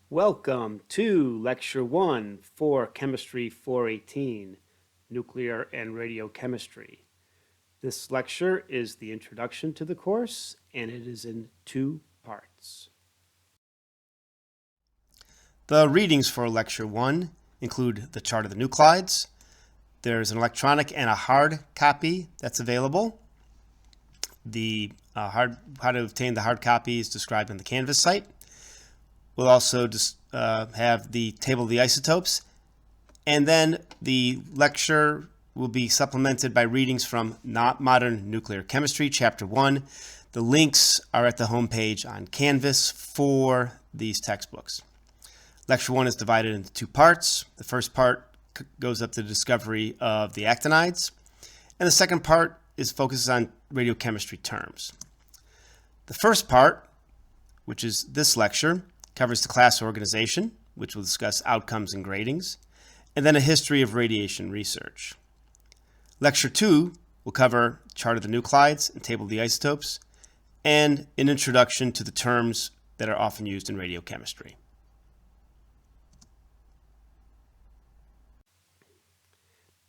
Welcome to Lecture 1 for Chemistry 418, Nuclear and Radiochemistry. This lecture is the introduction to the course, and it is in 2 parts. The readings for Lecture 1 include the chart of the nuclides. There's an electronic and a hard copy that's available. The how to obtain the hard copy is described on the Canvas site. We'll also have the table of the isotopes, and then the lecture will be supplemented by readings from Modern Nuclear Chemistry, Chapter 1. The links are at the home page on Canvas for these textbooks. Lecture 1 is divided into 2 parts. The first part goes up to the discovery of the actinides, and the second part focuses on radiochemistry terms. The first part, which is this lecture, covers the class organization, which will discuss outcomes and gradings, and then a history of radiation research. Lecture 2 will cover chart of the nuclides and table of the isotopes, and an introduction to the terms that are often used in radiochemistry.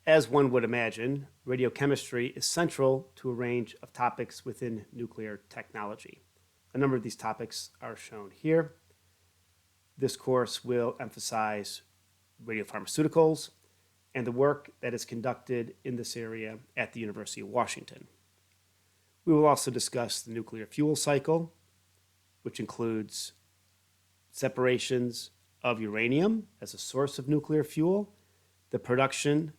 As one would imagine, radiochemistry is central to a range of topics within nuclear technology. A number of these topics are shown here. This course will emphasize radiopharmaceuticals and the work that is conducted in this area at the University of Washington. We will also discuss the nuclear fuel cycle, which includes separations of uranium as a source of nuclear fuel, the production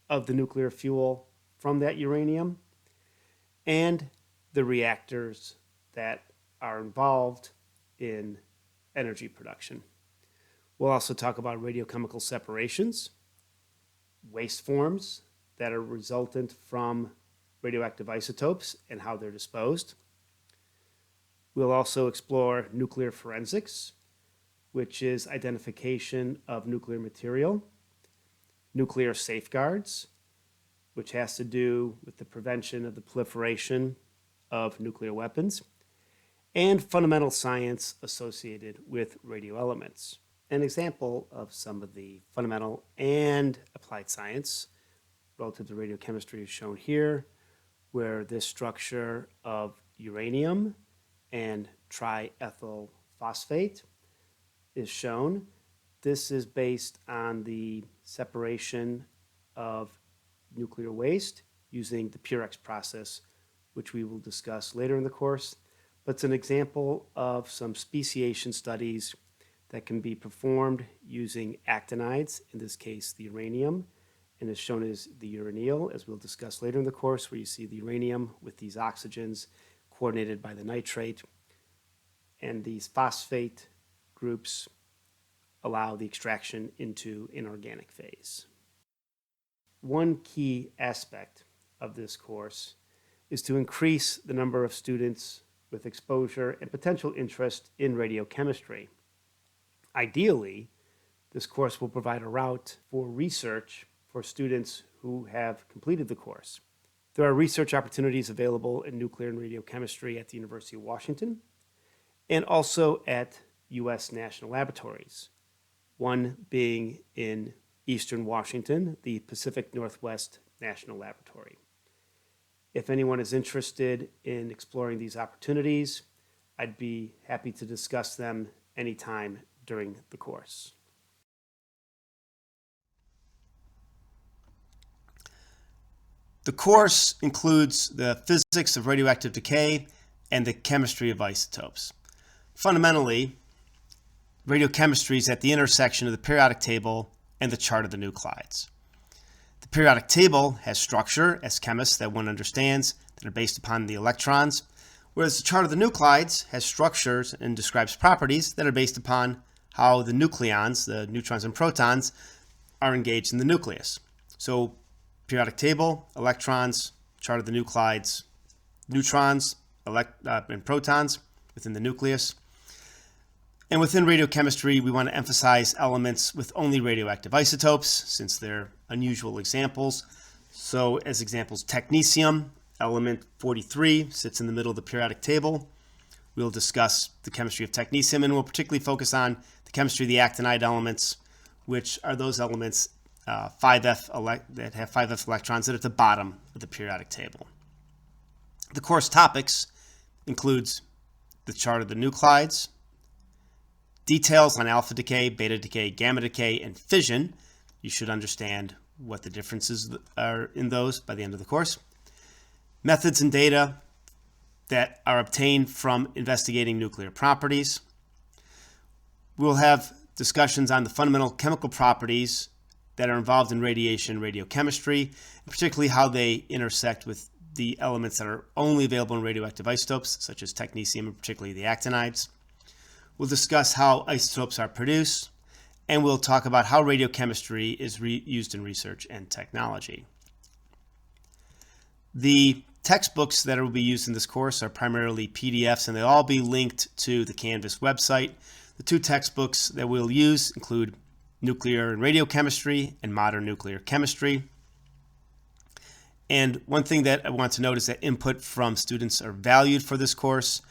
of the nuclear fuel from that uranium, and the reactors that are involved in energy production. We'll also talk about radiochemical separations, waste forms that are resultant from radioactive isotopes and how they're disposed. We'll also explore nuclear forensics, which is identification of nuclear material, nuclear safeguards, which has to do with the prevention of the proliferation of nuclear weapons, and fundamental science associated with radioelements. An example of some of the fundamental and applied science relative to radiochemistry is shown here, where this structure of uranium and triethyl phosphate is shown. This is based on the separation of nuclear waste using the Purex process, which we will discuss later in the course. But it's an example of some speciation studies that can be performed using actinides, in this case the uranium, and is shown as the uranyl, as we'll discuss later in the course, where you see the uranium with these oxygens coordinated by the nitrate. And these phosphate groups allow the extraction into inorganic phase. One key aspect of this course is to increase the number of students with exposure and potential interest in radiochemistry. Ideally, this course will provide a route for research for students who have completed the course. There are research opportunities available in nuclear and radiochemistry at the University of Washington and also at U.S. national laboratories, one being in Eastern Washington, the Pacific Northwest National Laboratory. If anyone is interested in exploring these opportunities, I'd be happy to discuss them anytime during the course. The course includes the physics of radioactive decay and the chemistry of isotopes. Fundamentally, radiochemistry is at the intersection of the periodic table and the chart of the nuclides. The periodic table has structure, as chemists, that one understands, that are based upon the electrons, whereas the chart of the nuclides has structures and describes properties that are based upon how the nucleons, the neutrons and protons, are engaged in the nucleus. So periodic table, electrons, chart of the nuclides, neutrons and protons within the nucleus. And within radiochemistry, we want to emphasize elements with only radioactive isotopes, since they're unusual examples. So as examples, technetium, element 43, sits in the middle of the periodic table, We'll discuss the chemistry of technetium, and we'll particularly focus on the chemistry of the actinide elements, which are those elements that have 5f electrons that are at the bottom of the periodic table. The course topics includes the chart of the nuclides, details on alpha decay, beta decay, gamma decay, and fission. You should understand what the differences are in those by the end of the course. Methods and data that are obtained from investigating nuclear properties. We'll have discussions on the fundamental chemical properties that are involved in radiation and radiochemistry, and particularly how they intersect with the elements that are only available in radioactive isotopes, such as technetium and particularly the actinides. We'll discuss how isotopes are produced, and we'll talk about how radiochemistry is used in research and technology. The textbooks that will be used in this course are primarily PDFs, and they'll all be linked to the Canvas website. The two textbooks that we'll use include Nuclear and Radiochemistry and Modern Nuclear Chemistry. And one thing that I want to note is that input from students are valued for this course.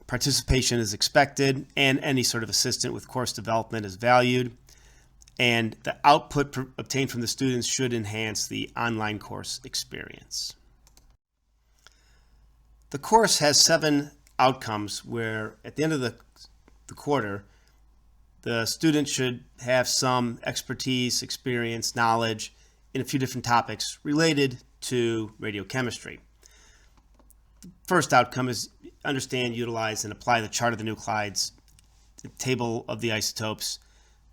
Participation is expected, and any sort of assistance with course development is valued. And the output obtained from the students should enhance the online course experience. The course has 7 outcomes where at the end of the quarter, the student should have some expertise, experience, knowledge in a few different topics related to radiochemistry. The first outcome is understand, utilize, and apply the chart of the nuclides, the table of the isotopes,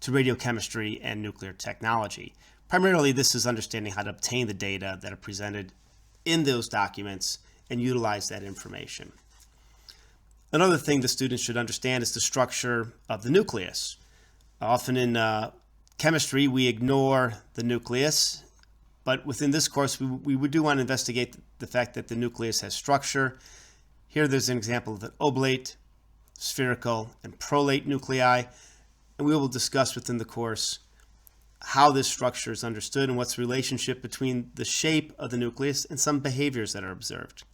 to radiochemistry and nuclear technology. Primarily, this is understanding how to obtain the data that are presented in those documents and utilize that information. Another thing the students should understand is the structure of the nucleus. Often in chemistry, we ignore the nucleus, but within this course, we do want to investigate the fact that the nucleus has structure. Here there's an example of an oblate, spherical, and prolate nuclei, and we will discuss within the course how this structure is understood and what's the relationship between the shape of the nucleus and some behaviors that are observed.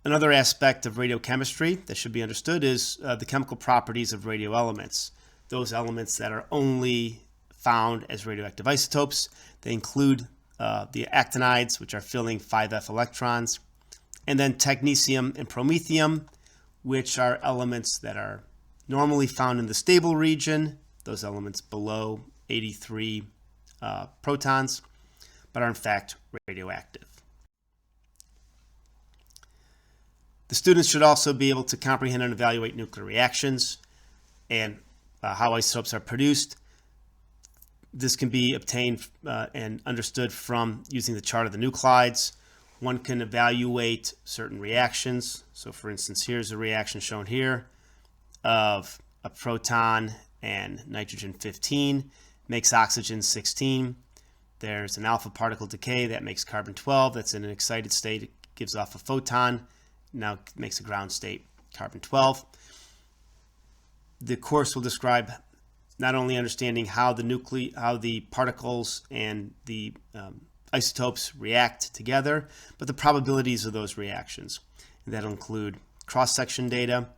Another aspect of radiochemistry that should be understood is the chemical properties of radioelements. Those elements that are only found as radioactive isotopes. They include the actinides, which are filling 5f electrons, and then technetium and promethium, which are elements that are normally found in the stable region, those elements below 83 protons, but are in fact radioactive. The students should also be able to comprehend and evaluate nuclear reactions and how isotopes are produced. This can be obtained and understood from using the chart of the nuclides. One can evaluate certain reactions. So for instance, here's a reaction shown here of a proton and nitrogen 15 makes oxygen 16. There's an alpha particle decay that makes carbon 12. That's in an excited state. It gives off a photon. Now makes a ground state, carbon 12. The course will describe not only understanding how the particles and the isotopes react together, but the probabilities of those reactions. And that'll include cross-section data,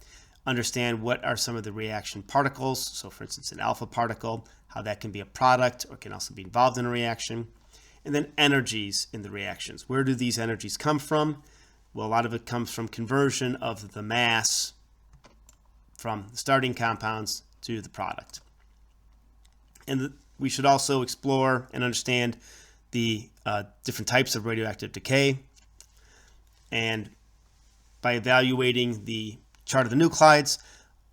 understand what are some of the reaction particles. So for instance, an alpha particle, how that can be a product or can also be involved in a reaction. And then energies in the reactions. Where do these energies come from? Well, a lot of it comes from conversion of the mass from the starting compounds to the product. And we should also explore and understand the different types of radioactive decay. And by evaluating the chart of the nuclides,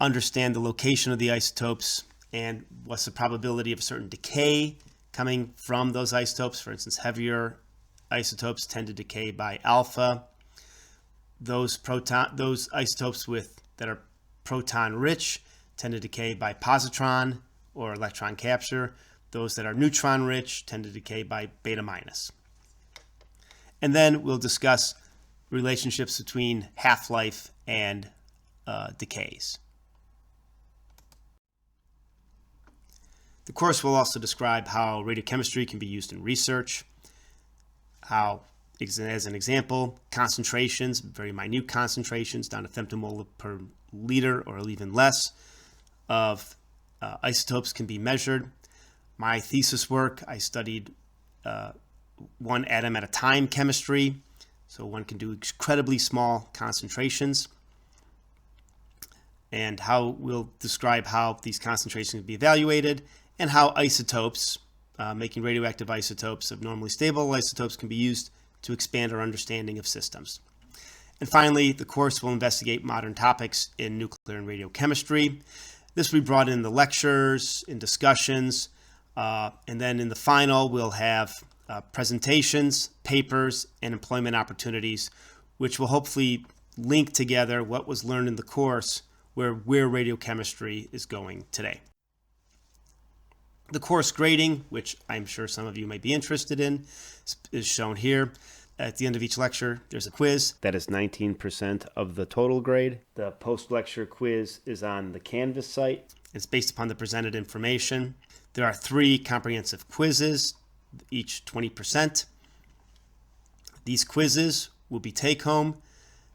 understand the location of the isotopes and what's the probability of certain decay coming from those isotopes. For instance, heavier isotopes tend to decay by alpha. Those isotopes that are proton rich tend to decay by positron or electron capture. Those that are neutron rich tend to decay by beta minus. And then we'll discuss relationships between half-life and decays. The course will also describe how radiochemistry can be used in research, how as an example, concentrations, very minute concentrations, down to femtomolar per liter or even less of isotopes can be measured. My thesis work, I studied one atom at a time chemistry, so one can do incredibly small concentrations. And we'll describe how these concentrations can be evaluated and how isotopes, making radioactive isotopes of normally stable isotopes, can be used to expand our understanding of systems. And finally, the course will investigate modern topics in nuclear and radiochemistry. This will be brought in the lectures, in discussions, and then in the final, we'll have presentations, papers, and employment opportunities, which will hopefully link together what was learned in the course where radiochemistry is going today. The course grading, which I'm sure some of you might be interested in, is shown here. At the end of each lecture, there's a quiz. That is 19% of the total grade. The post-lecture quiz is on the Canvas site. It's based upon the presented information. There are 3 comprehensive quizzes, each 20%. These quizzes will be take-home.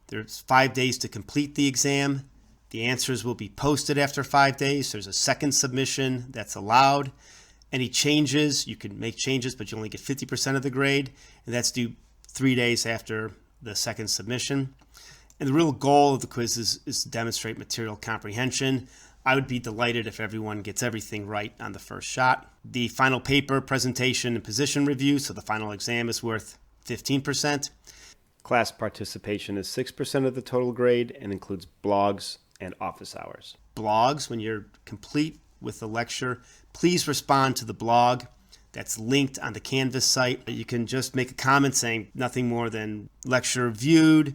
There's 5 days to complete the exam. The answers will be posted after 5 days. There's a second submission that's allowed. Any changes, you can make changes, but you only get 50% of the grade, and that's due 3 days after the second submission. And the real goal of the quiz is to demonstrate material comprehension. I would be delighted if everyone gets everything right on the first shot. The final paper, presentation, and position review, so the final exam is worth 15%. Class participation is 6% of the total grade and includes blogs and office hours. Blogs, when you're complete with the lecture, please respond to the blog that's linked on the Canvas site. You can just make a comment saying nothing more than lecture viewed,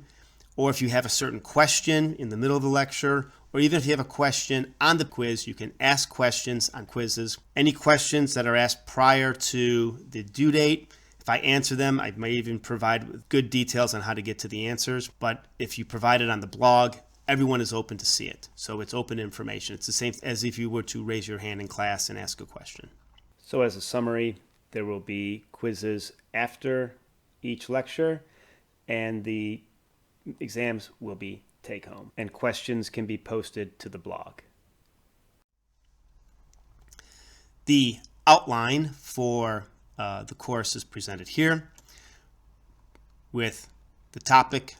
or if you have a certain question in the middle of the lecture, or even if you have a question on the quiz, you can ask questions on quizzes. Any questions that are asked prior to the due date, if I answer them, I may even provide good details on how to get to the answers. But if you provide it on the blog, everyone is open to see it. So it's open information. It's the same as if you were to raise your hand in class and ask a question. So as a summary, there will be quizzes after each lecture, and the exams will be take home, and questions can be posted to the blog. The outline for the course is presented here with the topic,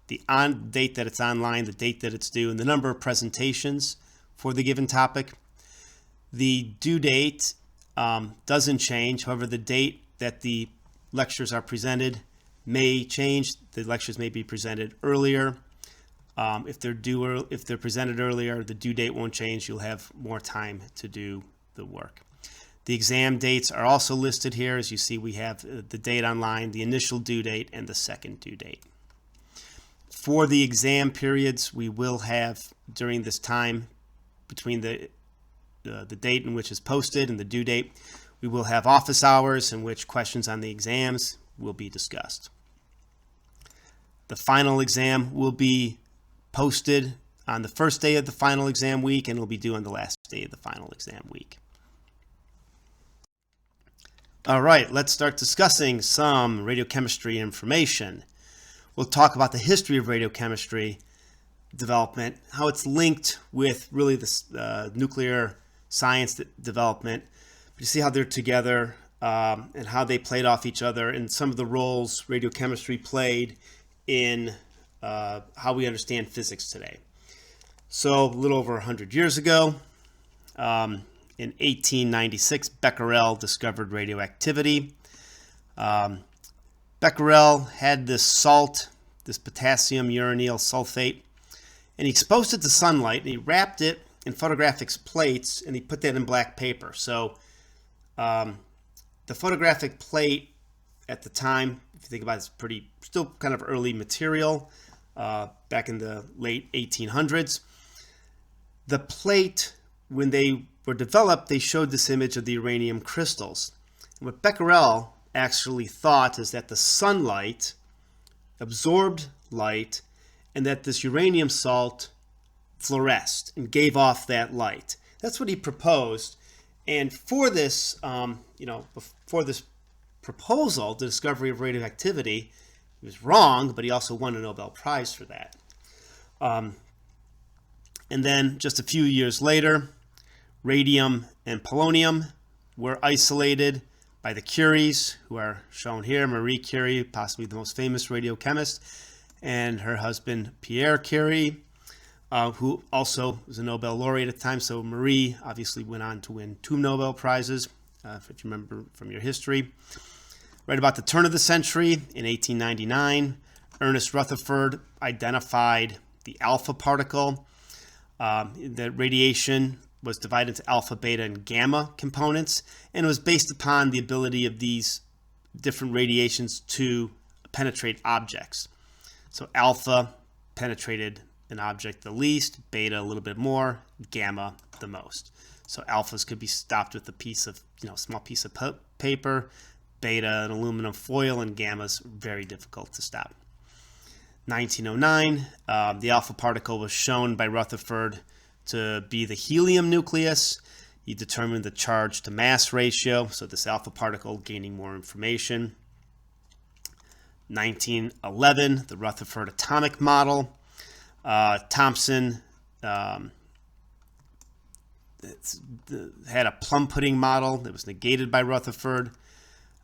the date that it's online, the date that it's due, and the number of presentations for the given topic. The due date doesn't change. However, the date that the lectures are presented may change. The lectures may be presented earlier. If they're presented earlier, the due date won't change. You'll have more time to do the work. The exam dates are also listed here. As you see, we have the date online, the initial due date, and the second due date. For the exam periods, we will have, during this time between the date in which is posted and the due date, we will have office hours in which questions on the exams will be discussed. The final exam will be posted on the first day of the final exam week and will be due on the last day of the final exam week. All right, let's start discussing some radiochemistry information. We'll talk about the history of radiochemistry development, how it's linked with really the nuclear science development. You see how they're together and how they played off each other and some of the roles radiochemistry played in how we understand physics today. So a little over 100 years ago, in 1896, Becquerel discovered radioactivity. Becquerel had this salt, this potassium uranyl sulfate, and he exposed it to sunlight, and he wrapped it in photographic plates, and he put that in black paper. So the photographic plate at the time, if you think about it, it's still kind of early material back in the late 1800s. The plate, when they were developed, they showed this image of the uranium crystals. And what Becquerel actually thought is that the sunlight absorbed light and that this uranium salt fluoresced and gave off that light. That's what he proposed. And for this, for this proposal, the discovery of radioactivity, he was wrong, but he also won a Nobel Prize for that. And then just a few years later, radium and polonium were isolated by the Curies, who are shown here. Marie Curie, possibly the most famous radiochemist, and her husband Pierre Curie, who also was a Nobel laureate at the time. So Marie obviously went on to win 2 Nobel Prizes, if you remember from your history. Right about the turn of the century, in 1899, Ernest Rutherford identified the alpha particle. The radiation was divided into alpha, beta, and gamma components, and it was based upon the ability of these different radiations to penetrate objects. So alpha penetrated an object the least, beta a little bit more, gamma the most. So alphas could be stopped with a piece of, small piece of paper, beta an aluminum foil, and gammas very difficult to stop. 1909, the alpha particle was shown by Rutherford to be the helium nucleus. He determined the charge to mass ratio, so this alpha particle gaining more information. 1911, the Rutherford atomic model. Thomson had a plum pudding model that was negated by Rutherford.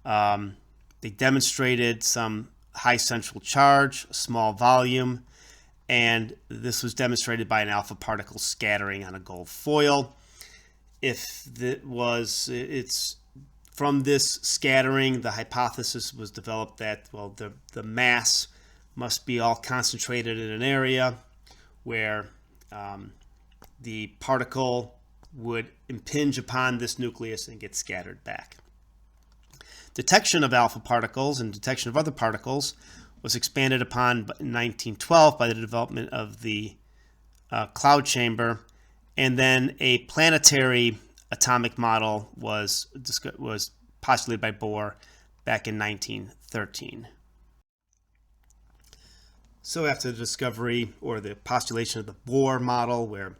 They demonstrated some high central charge, a small volume, and this was demonstrated by an alpha particle scattering on a gold foil. It's from this scattering, the hypothesis was developed that, well, the mass must be all concentrated in an area where the particle would impinge upon this nucleus and get scattered back. Detection of alpha particles and detection of other particles was expanded upon in 1912 by the development of the cloud chamber, and then a planetary atomic model was postulated by Bohr back in 1913. So after the discovery or the postulation of the Bohr model, where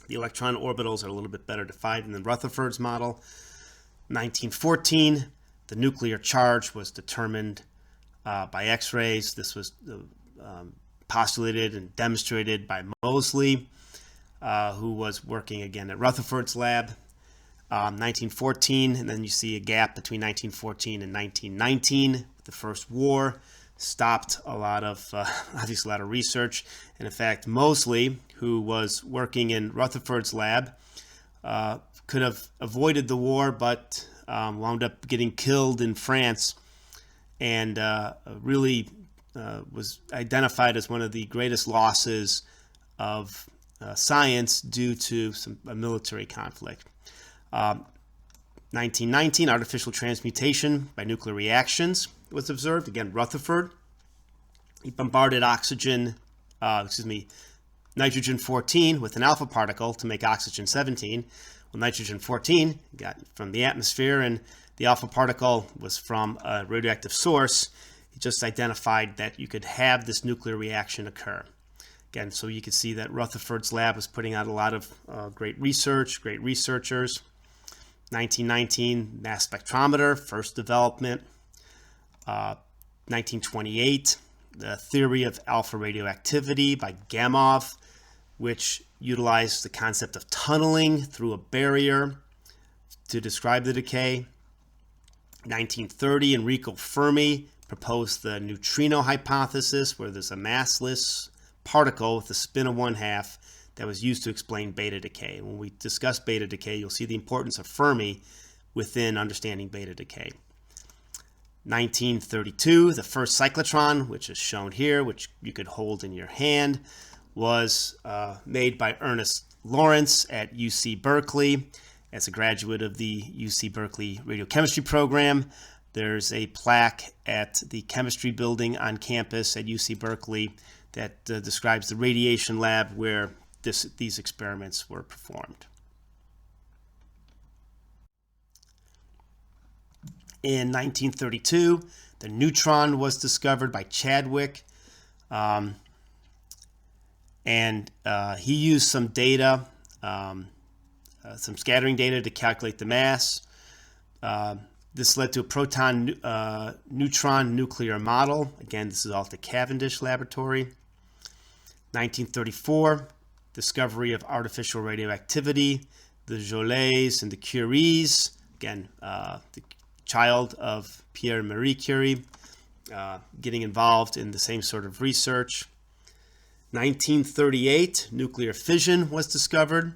the electron orbitals are a little bit better defined than Rutherford's model, 1914, the nuclear charge was determined by X-rays. This was postulated and demonstrated by Moseley, who was working again at Rutherford's lab. 1914, and then you see a gap between 1914 and 1919. The first war stopped a lot of, obviously a lot of research. And in fact, Moseley, who was working in Rutherford's lab, could have avoided the war, but wound up getting killed in France, and really was identified as one of the greatest losses of science due to a military conflict. 1919, artificial transmutation by nuclear reactions was observed. Again, Rutherford. He bombarded nitrogen-14 with an alpha particle to make oxygen-17. Well, nitrogen-14 got from the atmosphere, and the alpha particle was from a radioactive source. He just identified that you could have this nuclear reaction occur. Again, so you can see that Rutherford's lab was putting out a lot of great research, great researchers. 1919, mass spectrometer, first development. 1928, the theory of alpha radioactivity by Gamow, which utilized the concept of tunneling through a barrier to describe the decay. 1930, Enrico Fermi proposed the neutrino hypothesis, where there's a massless particle with a spin of 1/2 that was used to explain beta decay. When we discuss beta decay, you'll see the importance of Fermi within understanding beta decay. 1932, the first cyclotron, which is shown here, which you could hold in your hand, was made by Ernest Lawrence at UC Berkeley. As a graduate of the UC Berkeley radiochemistry program, there's a plaque at the chemistry building on campus at UC Berkeley that describes the radiation lab where these experiments were performed. In 1932, the neutron was discovered by Chadwick, and he used some data, some scattering data to calculate the mass. This led to a proton neutron nuclear model. Again, this is all at the Cavendish Laboratory. 1934, discovery of artificial radioactivity, the Jolets and the Curies, again, the child of Pierre and Marie Curie, getting involved in the same sort of research. 1938, nuclear fission was discovered.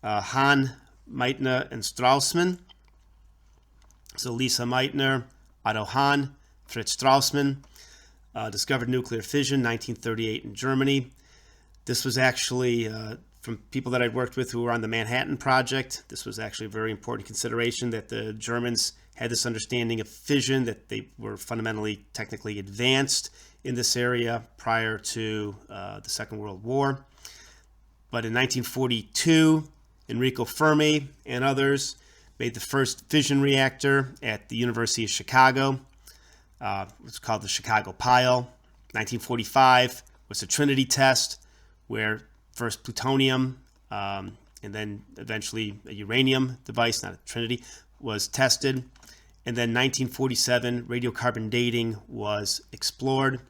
Hahn, Meitner, and Strassmann. So Lisa Meitner, Otto Hahn, Fritz Strassmann discovered nuclear fission, 1938 in Germany. This was actually, from people that I'd worked with who were on the Manhattan Project, this was actually a very important consideration, that the Germans had this understanding of fission, that they were fundamentally technically advanced in this area prior to the Second World War. But in 1942, Enrico Fermi and others made the first fission reactor at the University of Chicago. It's called the Chicago Pile. 1945 was the Trinity test, where first plutonium and then eventually a uranium device, not a Trinity, was tested. And then 1947, radiocarbon dating was explored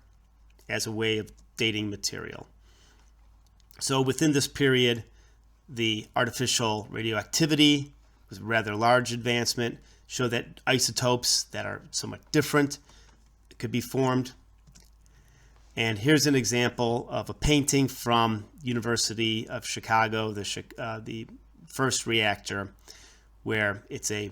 as a way of dating material. So within this period, the artificial radioactivity was a rather large advancement, showed that isotopes that are somewhat different could be formed. And here's an example of a painting from University of Chicago, the first reactor, where it's a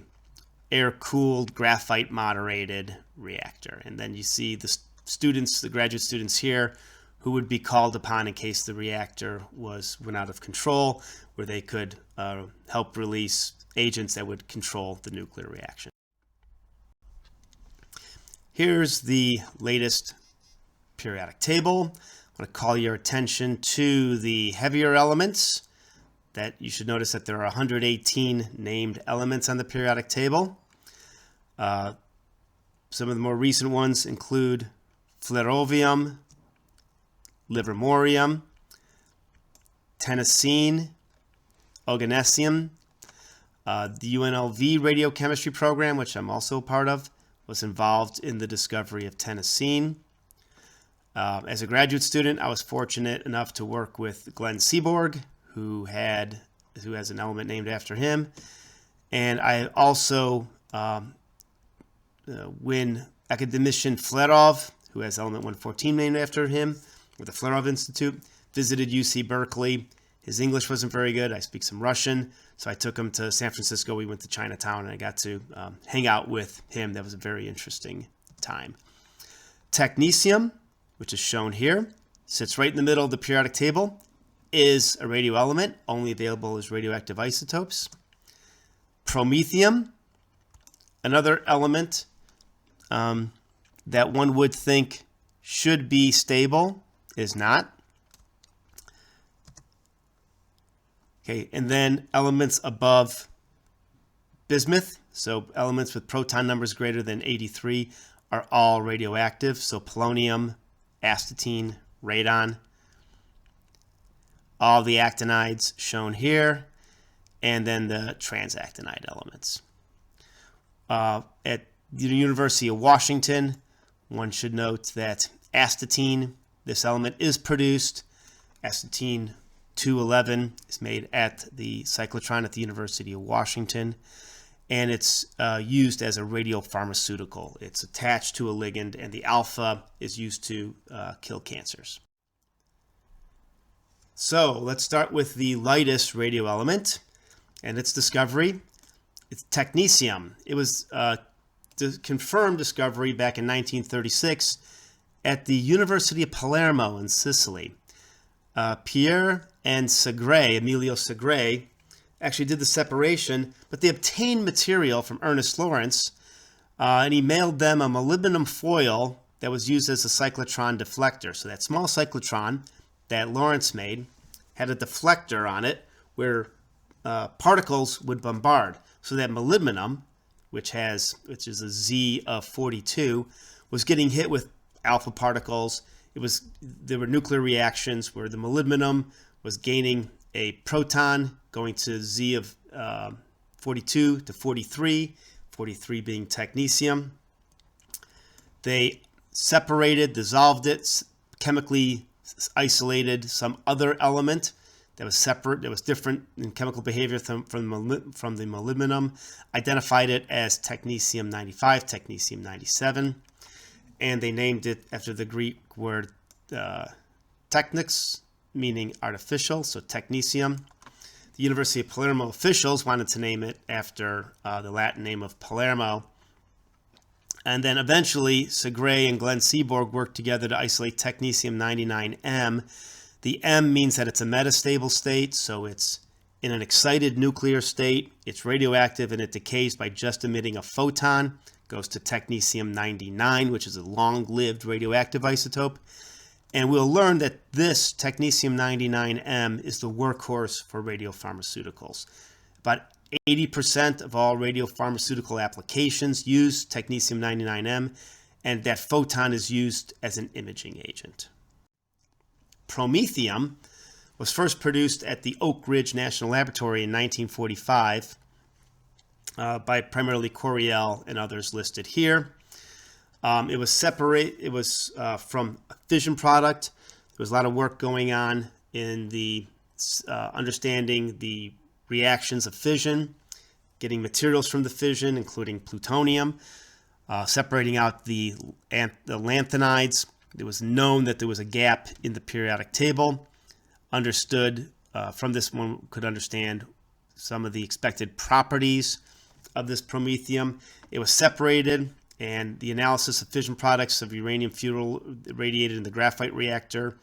air-cooled, graphite-moderated reactor. And then you see the students, the graduate students here, who would be called upon in case the reactor went out of control, where they could help release agents that would control the nuclear reaction. Here's the latest periodic table. I want to call your attention to the heavier elements. That you should notice that there are 118 named elements on the periodic table. Some of the more recent ones include flerovium, livermorium, tennessine, oganesson. The UNLV radiochemistry program, which I'm also a part of, was involved in the discovery of tennessine. As a graduate student, I was fortunate enough to work with Glenn Seaborg, who has an element named after him. And I also, when academician Flerov, who has element 114 named after him, with the Flerov Institute, visited UC Berkeley. His English wasn't very good. I speak some Russian, so I took him to San Francisco. We went to Chinatown, and I got to hang out with him. That was a very interesting time. Technetium, which is shown here, sits right in the middle of the periodic table, is a radioelement, only available as radioactive isotopes. Promethium, another element that one would think should be stable, is not. Okay, and then elements above bismuth, so elements with proton numbers greater than 83 are all radioactive, so polonium, astatine, radon. All the actinides shown here, and then the transactinide elements. At the University of Washington, one should note that astatine, this element is produced. Astatine 211 is made at the cyclotron at the University of Washington, and it's used as a radiopharmaceutical. It's attached to a ligand, and the alpha is used to kill cancers. So let's start with the lightest radioelement and its discovery. It's technetium. It was confirmed discovery back in 1936 at the University of Palermo in Sicily. Pierre and Emilio Segre, actually did the separation, but they obtained material from Ernest Lawrence, and he mailed them a molybdenum foil that was used as a cyclotron deflector. So that small cyclotron that Lawrence made had a deflector on it where particles would bombard. So that molybdenum, which is a Z of 42, was getting hit with alpha particles. There were nuclear reactions where the molybdenum was gaining a proton going to Z of 42 to 43, 43 being technetium. They separated, dissolved it, chemically isolated some other element that was separate, that was different in chemical behavior from the molybdenum, identified it as technetium-95, technetium-97, and they named it after the Greek word technics, meaning artificial, so technetium. The University of Palermo officials wanted to name it after the Latin name of Palermo. And then eventually, Segre and Glenn Seaborg worked together to isolate technetium-99M. The M means that it's a metastable state, so it's in an excited nuclear state. It's radioactive and it decays by just emitting a photon. It goes to technetium-99, which is a long-lived radioactive isotope. And we'll learn that this technetium-99M is the workhorse for radiopharmaceuticals. About 80% of all radiopharmaceutical applications use technetium-99M, and that photon is used as an imaging agent. Promethium was first produced at the Oak Ridge National Laboratory in 1945 by primarily Coriell and others listed here. It was from a fission product. There was a lot of work going on in the understanding the reactions of fission, getting materials from the fission, including plutonium, separating out the lanthanides. It was known that there was a gap in the periodic table. Understood from this one could understand some of the expected properties of this promethium. It was separated, and the analysis of fission products of uranium fuel radiated in the graphite reactor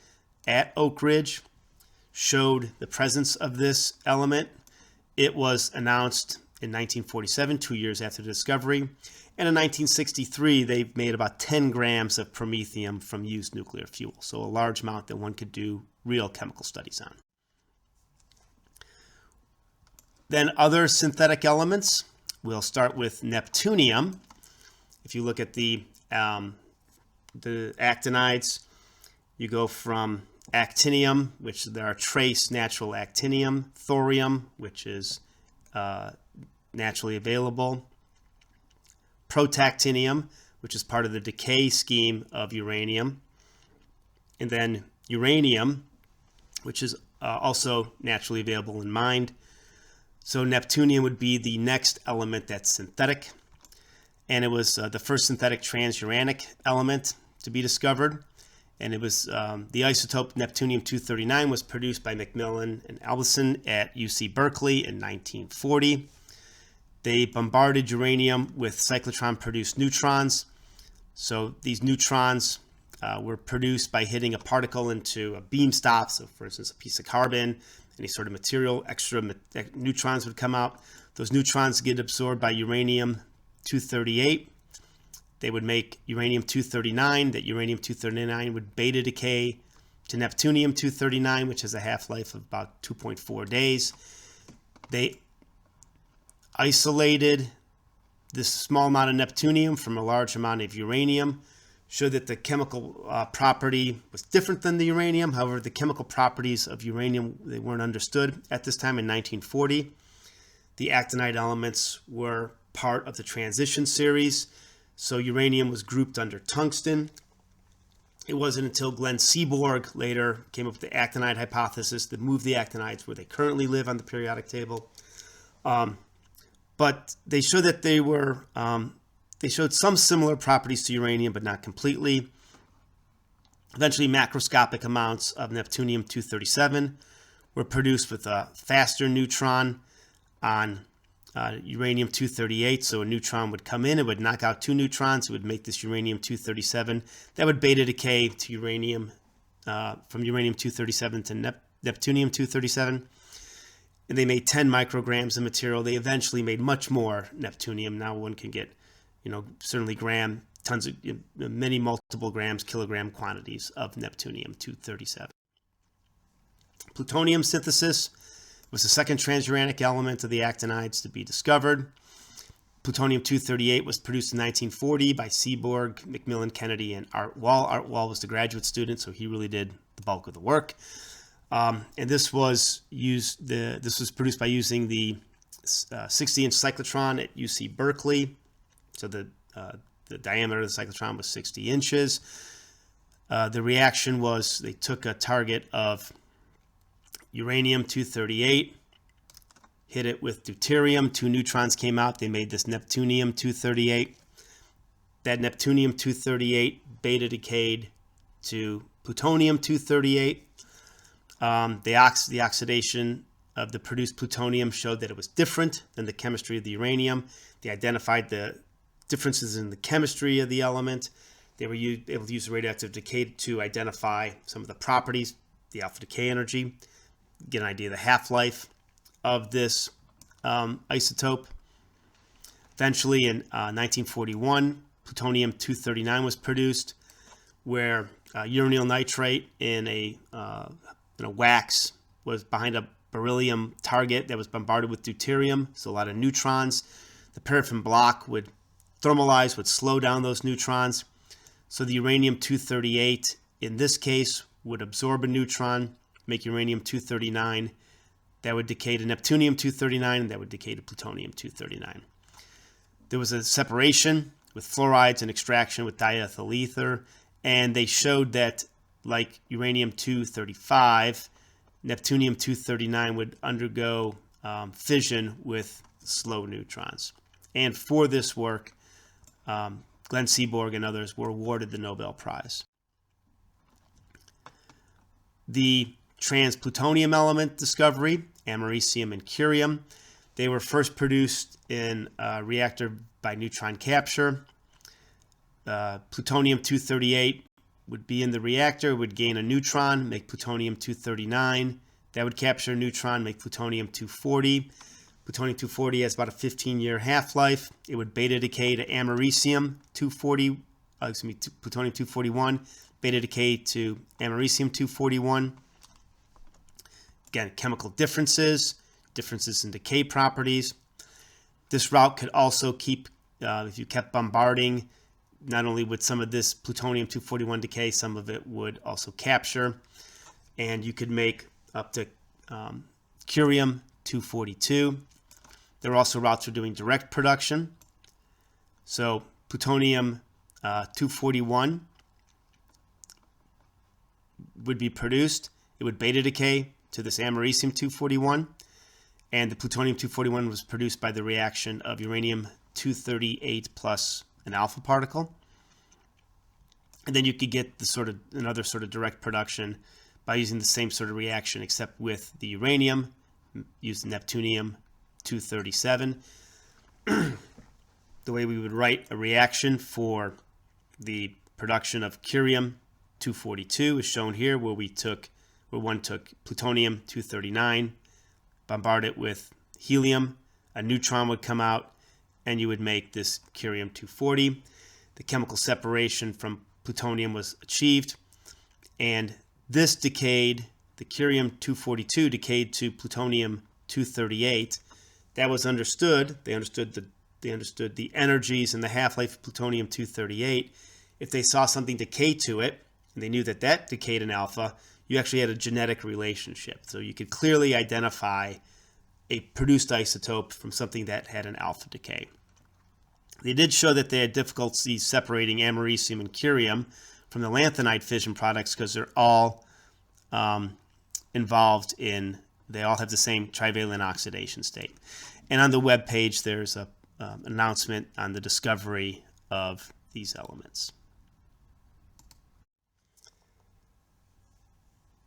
at Oak Ridge showed the presence of this element. It was announced in 1947, 2 years after the discovery. And in 1963, they made about 10 grams of promethium from used nuclear fuel. So a large amount that one could do real chemical studies on. Then other synthetic elements. We'll start with neptunium. If you look at the actinides, you go from actinium, which there are trace natural actinium, thorium, which is naturally available, protactinium, which is part of the decay scheme of uranium, and then uranium, which is also naturally available in mined. So neptunium would be the next element that's synthetic, and it was the first synthetic transuranic element to be discovered. And it was the isotope neptunium-239 was produced by McMillan and Albertson at UC Berkeley in 1940. They bombarded uranium with cyclotron-produced neutrons. So these neutrons were produced by hitting a particle into a beam stop. So for instance, a piece of carbon, any sort of material, extra neutrons would come out. Those neutrons get absorbed by uranium-238. They would make uranium-239. That uranium-239 would beta decay to neptunium-239, which has a half-life of about 2.4 days. They isolated this small amount of neptunium from a large amount of uranium, showed that the chemical property was different than the uranium. However, the chemical properties of uranium, they weren't understood at this time in 1940. The actinide elements were part of the transition series. So uranium was grouped under tungsten. It wasn't until Glenn Seaborg later came up with the actinide hypothesis that moved the actinides where they currently live on the periodic table. But they showed that they showed some similar properties to uranium, but not completely. Eventually, macroscopic amounts of neptunium-237 were produced with a faster neutron on uranium-238. So a neutron would come in, it would knock out two neutrons, it would make this uranium-237. That would beta decay to uranium, from uranium-237 to neptunium-237. And they made 10 micrograms of material. They eventually made much more neptunium. Now one can get, certainly tons of, many multiple grams, kilogram quantities of neptunium-237. Plutonium synthesis was the second transuranic element of the actinides to be discovered. Plutonium-238 was produced in 1940 by Seaborg, McMillan, Kennedy, and Art Wall. Art Wall was the graduate student, so he really did the bulk of the work. And this was produced by using the 60-inch cyclotron at UC Berkeley. So the diameter of the cyclotron was 60 inches. The reaction was they took a target of uranium-238, hit it with deuterium. 2 neutrons came out. They made this neptunium-238. That neptunium-238 beta decayed to plutonium-238. The oxidation of the produced plutonium showed that it was different than the chemistry of the uranium. They identified the differences in the chemistry of the element. They were able to use the radioactive decay to identify some of the properties, the alpha decay energy, get an idea of the half-life of this isotope. Eventually, in 1941, plutonium-239 was produced, where uranyl nitrate in a wax was behind a beryllium target that was bombarded with deuterium, so a lot of neutrons. The paraffin block would thermalize, would slow down those neutrons. So the uranium-238, in this case, would absorb a neutron, make uranium-239. That would decay to neptunium-239, and that would decay to plutonium-239. There was a separation with fluorides and extraction with diethyl ether, and they showed that, like uranium-235, neptunium-239 would undergo fission with slow neutrons. And for this work, Glenn Seaborg and others were awarded the Nobel Prize. The trans-plutonium element discovery, americium and curium, they were first produced in a reactor by neutron capture. Plutonium-238 would be in the reactor, would gain a neutron, make plutonium-239. That would capture a neutron, make plutonium-240. Plutonium-240 has about a 15-year half-life. It would beta decay to americium-240, plutonium-241, beta decay to americium-241. Again, chemical differences in decay properties. This route could also keep, if you kept bombarding, not only would some of this plutonium-241 decay, some of it would also capture, and you could make up to curium-242. There are also routes for doing direct production. So plutonium-241 would be produced. It would beta decay to this americium-241, and the plutonium-241 was produced by the reaction of uranium-238 plus an alpha particle. And then you could get the another sort of direct production by using the same sort of reaction, except with the uranium, use neptunium-237. The way we would write a reaction for the production of curium-242 is shown here, where one took plutonium-239, bombard it with helium, a neutron would come out, and you would make this curium-240. The chemical separation from plutonium was achieved, and this decayed, the curium-242 decayed to plutonium-238. That was understood. They understood the energies and the half-life of plutonium-238. If they saw something decay to it, and they knew that that decayed in alpha, you actually had a genetic relationship. So you could clearly identify a produced isotope from something that had an alpha decay. They did show that they had difficulty separating americium and curium from the lanthanide fission products because they're all involved in, they all have the same trivalent oxidation state. And on the web page, there's an announcement on the discovery of these elements.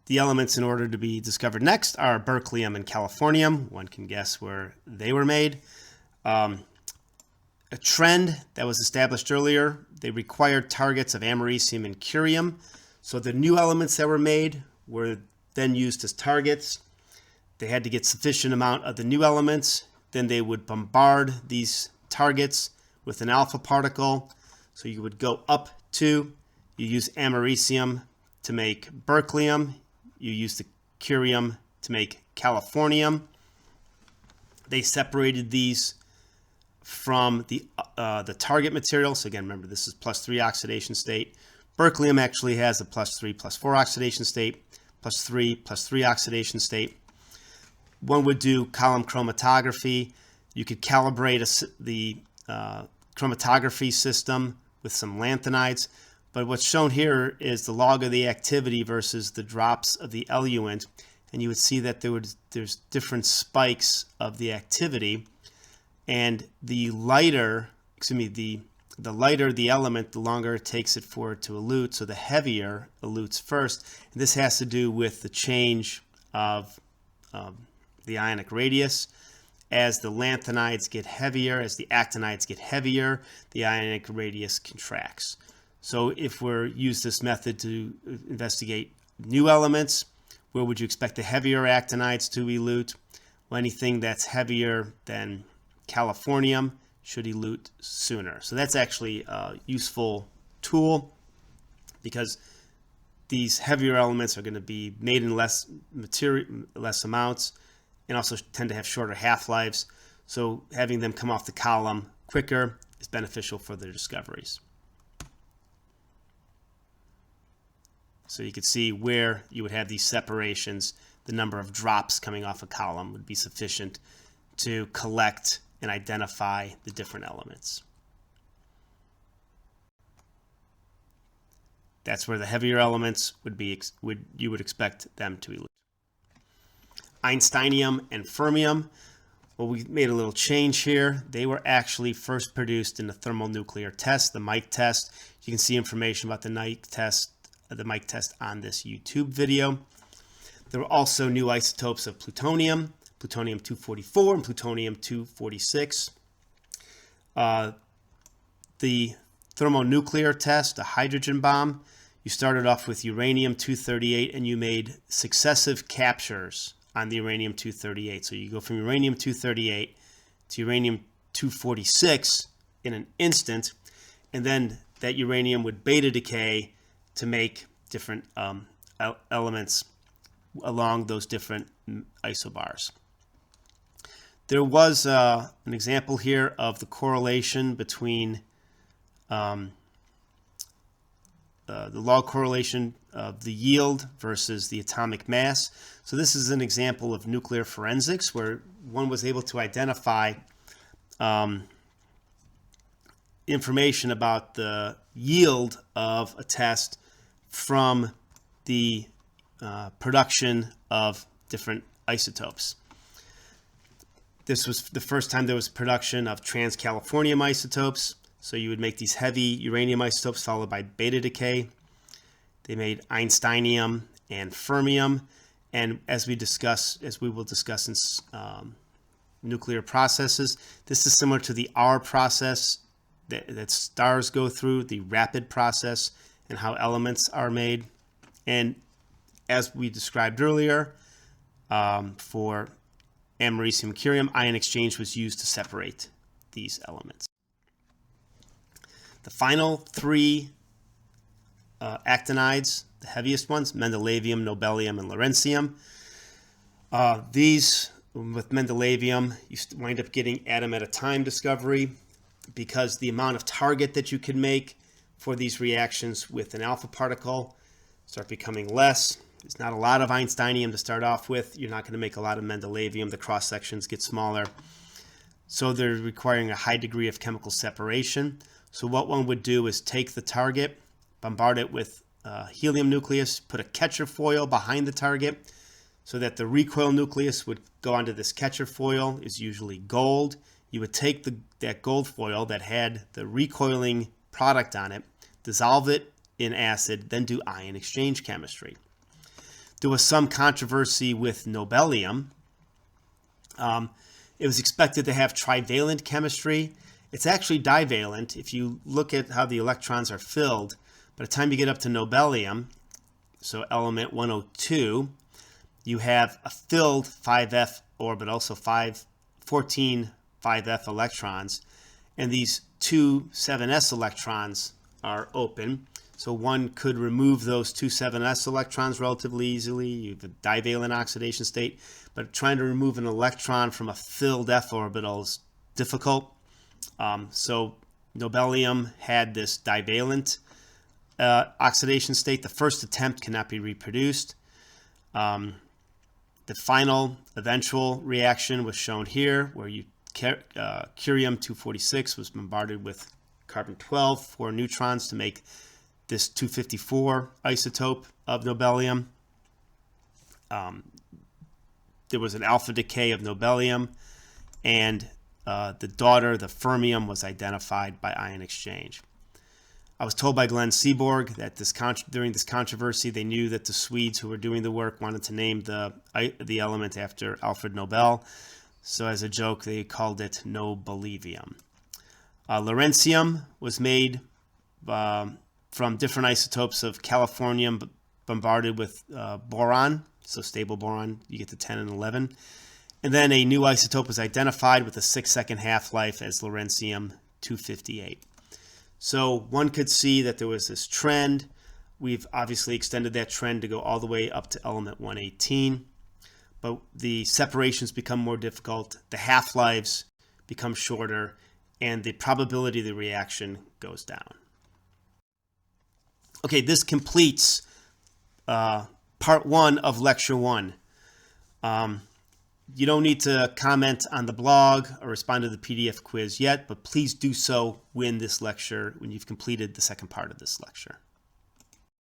The elements in order to be discovered next are berkelium and californium. One can guess where they were made. A trend that was established earlier, they required targets of americium and curium. So the new elements that were made were then used as targets. They had to get sufficient amount of the new elements. Then they would bombard these targets with an alpha particle. So you would go up to, you use americium to make berkelium. You use the curium to make californium. They separated these from the target material. So again, remember, this is +3 oxidation state. Berkelium actually has a +3, +4 oxidation state, +3, +3 oxidation state. One would do column chromatography. You could calibrate the chromatography system with some lanthanides. But what's shown here is the log of the activity versus the drops of the eluent. And you would see that there's different spikes of the activity. And the lighter, the lighter the element, the longer it takes it for it to elute. So the heavier elutes first. And this has to do with the change of the ionic radius. As the lanthanides get heavier, as the actinides get heavier, the ionic radius contracts. So if we use this method to investigate new elements, where would you expect the heavier actinides to elute? Well, anything that's heavier than californium should elute sooner. So that's actually a useful tool, because these heavier elements are going to be made in less amounts, and also tend to have shorter half-lives. So having them come off the column quicker is beneficial for their discoveries. So you can see where you would have these separations. The number of drops coming off a column would be sufficient to collect and identify the different elements. That's where the heavier elements you would expect them to elute. Einsteinium and Fermium. Well, we made a little change here. They were actually first produced in the thermonuclear test, the Mike test. You can see information about the Mike test on this YouTube video. There were also new isotopes of plutonium, plutonium-244 and plutonium-246. The thermonuclear test, a hydrogen bomb, you started off with uranium-238 and you made successive captures on the uranium-238. So you go from uranium-238 to uranium-246 in an instant, and then that uranium would beta decay to make different elements along those different isobars. There was an example here of the correlation between the log correlation of the yield versus the atomic mass. So this is an example of nuclear forensics where one was able to identify information about the yield of a test from the production of different isotopes. This was the first time there was production of trans-californium isotopes. So you would make these heavy uranium isotopes followed by beta decay. They made Einsteinium and Fermium. And as we will discuss in nuclear processes, this is similar to the R process that stars go through, the rapid process, and how elements are made. And as we described earlier, for americium curium, ion exchange was used to separate these elements. The final three actinides, the heaviest ones, mendelevium, nobelium, and lawrencium. These, with mendelevium, you wind up getting atom at a time discovery, because the amount of target that you can make for these reactions with an alpha particle start becoming less. There's not a lot of Einsteinium to start off with. You're not going to make a lot of mendelevium. The cross sections get smaller. So they're requiring a high degree of chemical separation. So what one would do is take the target, bombard it with helium nucleus, put a catcher foil behind the target so that the recoil nucleus would go onto this catcher foil, is usually gold. You would take that gold foil that had the recoiling product on it, dissolve it in acid, then do ion exchange chemistry. There was some controversy with nobelium. It was expected to have trivalent chemistry. It's actually divalent if you look at how the electrons are filled. By the time you get up to nobelium, so element 102, you have a filled 5f orbital, so 14 5f electrons, and these two 7s electrons are open. So one could remove those two 7s electrons relatively easily. You have a divalent oxidation state, but trying to remove an electron from a filled f orbital is difficult. So nobelium had this divalent oxidation state. The first attempt cannot be reproduced. The final eventual reaction was shown here, where you curium-246 was bombarded with carbon-12, 4 neutrons to make this 254 isotope of nobelium. There was an alpha decay of nobelium, and the daughter, the fermium, was identified by ion exchange. I was told by Glenn Seaborg that during this controversy, they knew that the Swedes who were doing the work wanted to name the element after Alfred Nobel. So as a joke, they called it nobelivium. Lawrencium was made from different isotopes of californium bombarded with boron, so stable boron, you get to 10 and 11. And then a new isotope was identified with a 6-second half-life as lawrencium-258. So one could see that there was this trend. We've obviously extended that trend to go all the way up to element 118. But the separations become more difficult, the half-lives become shorter, and the probability of the reaction goes down. Okay, this completes part 1 of lecture 1. You don't need to comment on the blog or respond to the PDF quiz yet, but please do so when you've completed the second part of this lecture.